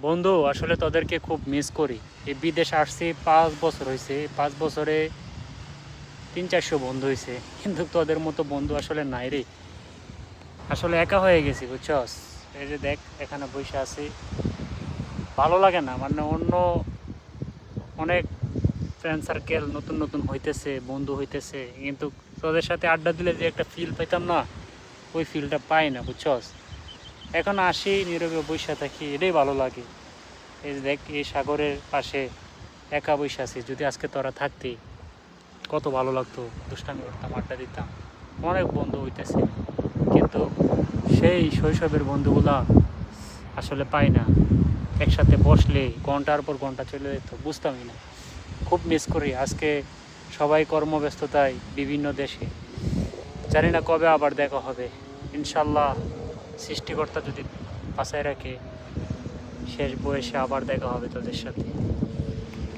বন্ধু আসলে তোদেরকে খুব মিস করি। এই বিদেশ আসছি 5 বছর হয়েছে, 5 বছরে 300-400 বন্ধু হয়েছে, কিন্তু তোদের মতো বন্ধু আসলে নাই রে। আসলে একা হয়ে গেছি বুঝছস। এই যে দেখ এখানে বসে আছি, ভালো লাগে না, মানে অন্য অনেক ফ্রেন্ড সার্কেল নতুন নতুন হইতেছে, বন্ধু হইতেছে, কিন্তু তোদের সাথে আড্ডা দিলে যে একটা ফিল পাইতাম না, ওই ফিলটা পাই না বুঝছস। এখন আসি নীরবে বসে থাকি, এটাই ভালো লাগে। এই যে দেখ এই সাগরের পাশে একা বসে আছি, যদি আজকে তোরা থাকতি কত ভালো লাগতো, দুষ্টামি করতাম, আড্ডা দিতাম, অনেক বন্ধু হইতেছে, কিন্তু সেই শৈশবের বন্ধুগুলা আসলে পাই না। একসাথে বসলে ঘন্টার পর ঘন্টা চলে যেত, বুঝতামই না। খুব মিস করি আজকে। সবাই কর্মব্যস্ততায় বিভিন্ন দেশে, জানি না কবে আবার দেখা হবে। ইনশাল্লাহ সৃষ্টিকর্তা যদি বাঁচায় রাখে, শেষ বয়সে আবার দেখা হবে তোদের সাথে।